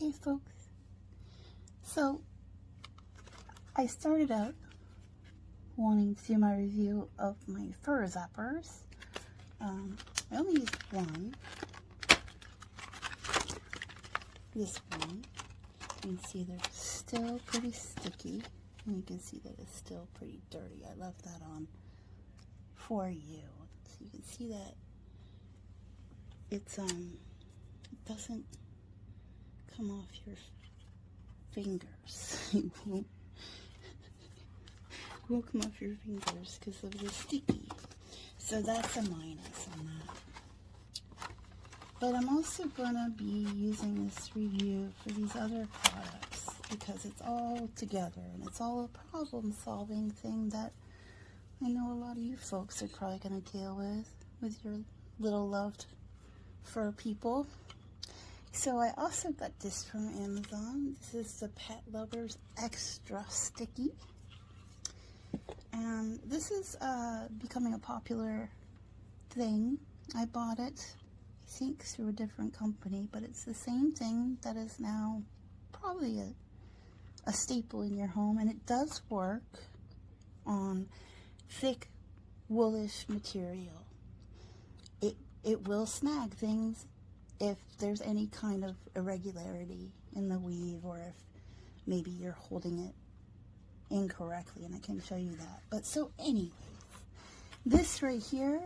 Hey folks, so I started out wanting to do my review of my FurZappers. I only used one, this one. You can see they're still pretty sticky, and you can see that it's still pretty dirty. I left that on for you, so you can see that it's it doesn't come off your fingers. It won't come off your fingers because of the sticky. So that's a minus on that. But I'm also going to be using this review for these other products because it's all together and it's all a problem-solving thing that I know a lot of you folks are probably going to deal with your little loved fur people. So I also got this from Amazon. This is the Pet Lovers Extra Sticky. And this is becoming a popular thing. I bought it, I think, through a different company, but it's the same thing that is now probably a staple in your home, and it does work on thick, woolish material. It will snag things if there's any kind of irregularity in the weave, or if maybe you're holding it incorrectly, and I can show you that. But so anyways, this right here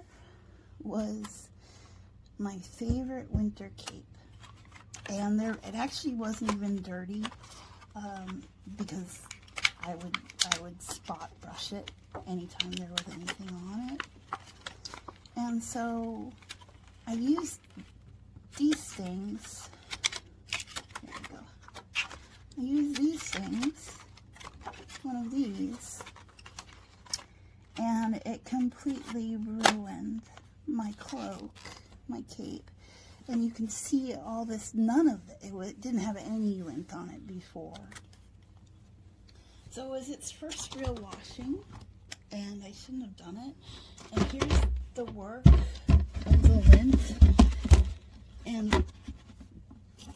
was my favorite winter cape, and it actually wasn't even dirty because I would spot brush it anytime there was anything on it. And so I used these things. There we go. I used these things, one of these, and it completely ruined my cloak, my cape. And you can see all this, none of it, it didn't have any lint on it before. So it was its first real washing, and I shouldn't have done it. And here's the work of the lint, and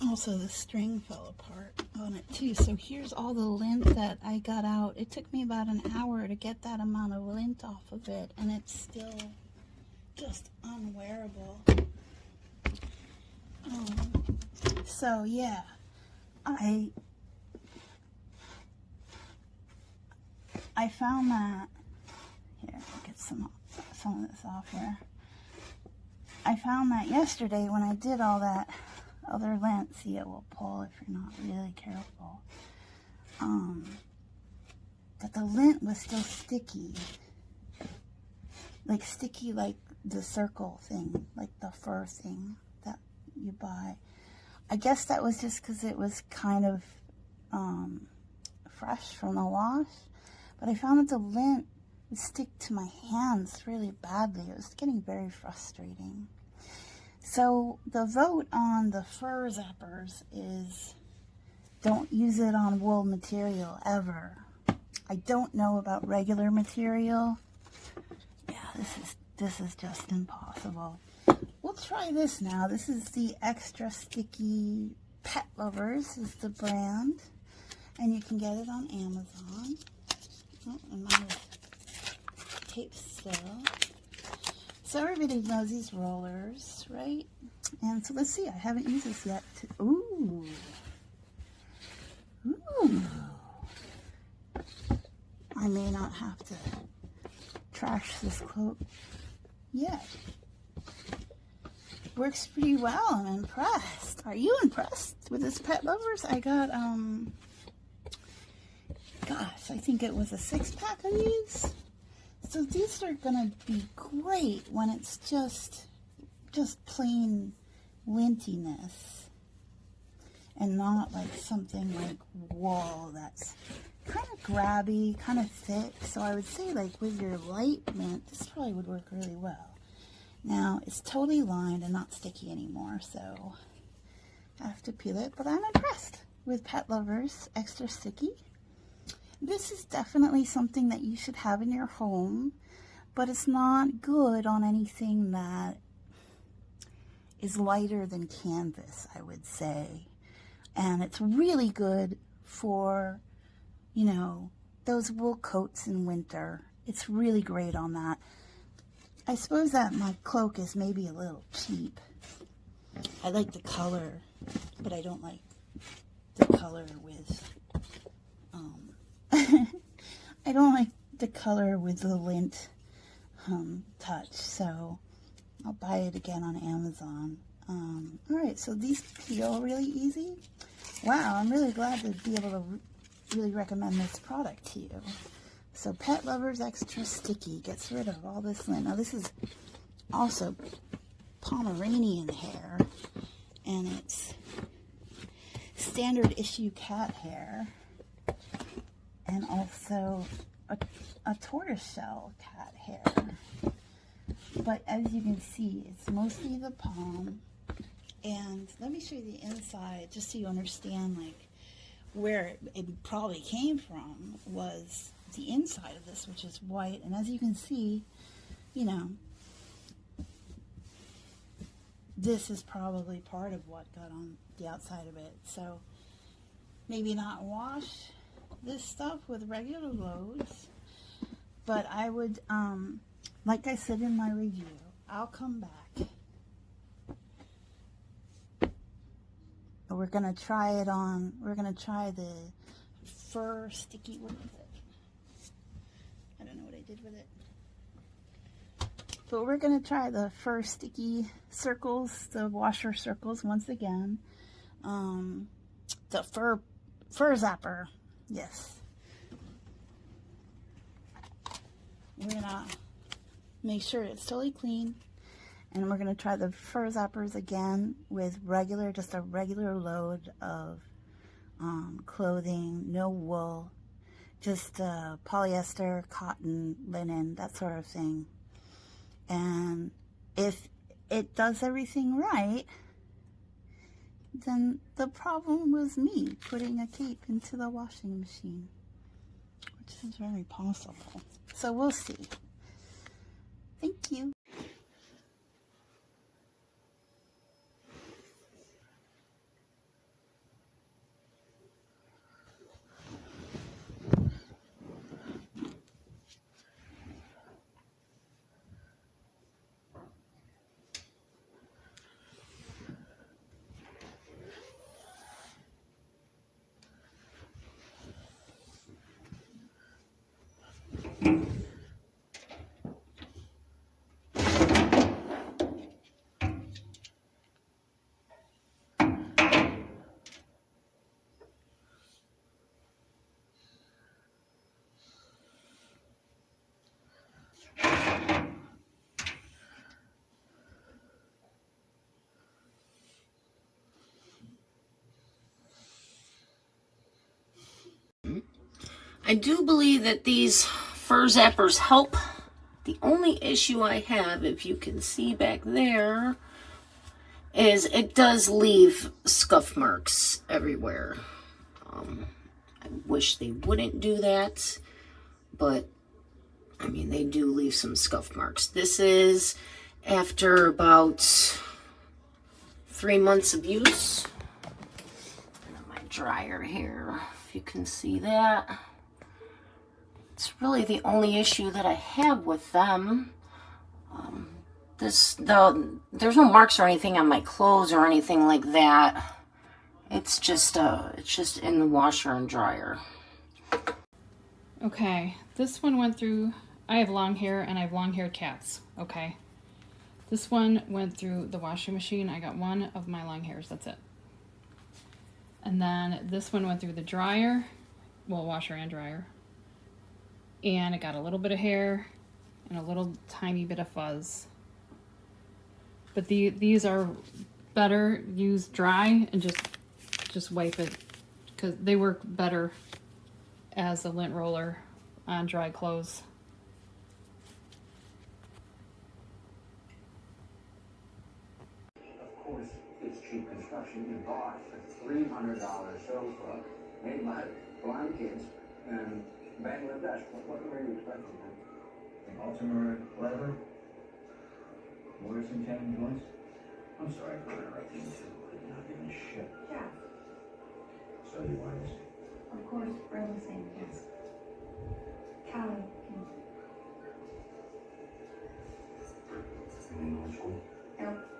also the string fell apart on it too. So here's all the lint that I got out. It took me about an hour to get that amount of lint off of it, and it's still just unwearable. So yeah, I found that, here, I'll get some of this off here. I found that yesterday when I did all that other lint, see, it will pull if you're not really careful, that the lint was still sticky, like the circle thing, like the fur thing that you buy. I guess that was just because it was kind of fresh from the wash, but I found that the lint would stick to my hands really badly. It was getting very frustrating. So the vote on the FurZappers is don't use it on wool material ever. I don't know about regular material. Yeah, this is just impossible. We'll try this now. This is the Extra Sticky Pet Lovers is the brand, and you can get it on Amazon. Oh, and mine is taped still. So everybody knows these rollers, right? And so let's see, I haven't used this yet. Ooh. Ooh. I may not have to trash this quote yet. Works pretty well. I'm impressed. Are you impressed with this Pet Lovers? I got, gosh, I think it was a 6-pack of these. So these are gonna be great when it's just plain lintiness and not like something like wool that's kind of grabby, kind of thick. So I would say, like, with your light lint, this probably would work really well. Now it's totally lined and not sticky anymore, so I have to peel it, but I'm impressed with Pet Lovers Extra Sticky. This is definitely something that you should have in your home, but it's not good on anything that is lighter than canvas, I would say. And it's really good for, you know, those wool coats in winter. It's really great on that. I suppose that my cloak is maybe a little cheap. I like the color, but I don't like the color with, I don't like the color with the lint touch, so I'll buy it again on Amazon. Alright, so these peel really easy. Wow, I'm really glad to be able to really recommend this product to you. So Pet Lovers Extra Sticky gets rid of all this lint. Now this is also Pomeranian hair, and it's standard issue cat hair, and also a tortoiseshell cat hair. But as you can see, it's mostly the palm. And let me show you the inside just so you understand like where it probably came from was the inside of this, which is white. And as you can see, you know, this is probably part of what got on the outside of it. So maybe not wash this stuff with regular loads, but I would, like I said in my review, I'll come back. We're going to try it on, we're going to try the fur sticky, what is it? I don't know what I did with it. But we're going to try the fur sticky circles, the washer circles once again. The FurZapper, yes. We're going to make sure it's totally clean. And we're going to try the FurZappers again with just a regular load of clothing, no wool, just polyester, cotton, linen, that sort of thing. And if it does everything right, then the problem was me putting a cape into the washing machine, which is very possible. So we'll see. Thank you. I do believe that these FurZappers help. The only issue I have, if you can see back there, is it does leave scuff marks everywhere. I wish they wouldn't do that, but I mean, they do leave some scuff marks. This is after about 3 months of use. And then my dryer here, if you can see that. It's really the only issue that I have with them. There's no marks or anything on my clothes or anything like that. It's just in the washer and dryer. Okay, this one went through, I have long hair and I have long-haired cats, okay? This one went through the washing machine. I got one of my long hairs, that's it. And then this one went through the dryer, well, washer and dryer. And it got a little bit of hair and a little tiny bit of fuzz. But these are better used dry and just wipe it, because they work better as a lint roller on dry clothes. Of course, it's cheap construction. You bought a $300 sofa made by blind kids and Bangladesh. What were you expecting, man? Baltimore leather, Morrison cannon joints. I'm sorry for interrupting you. I'm not giving a shit. Yeah. study wise? Of course, Burlington, yes. Cali. In old school? Yep.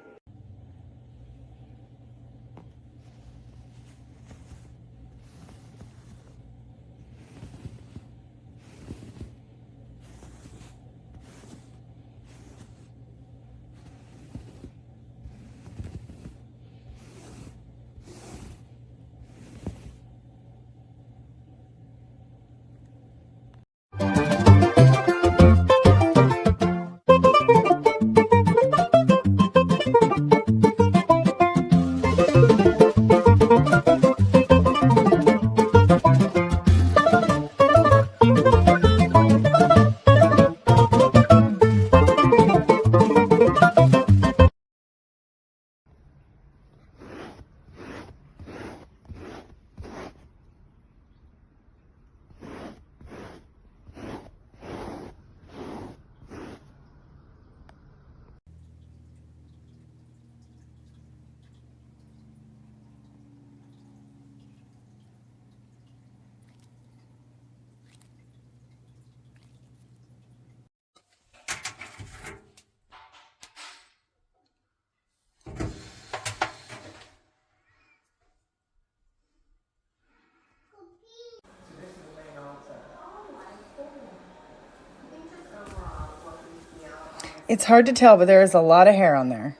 It's hard to tell, but there is a lot of hair on there.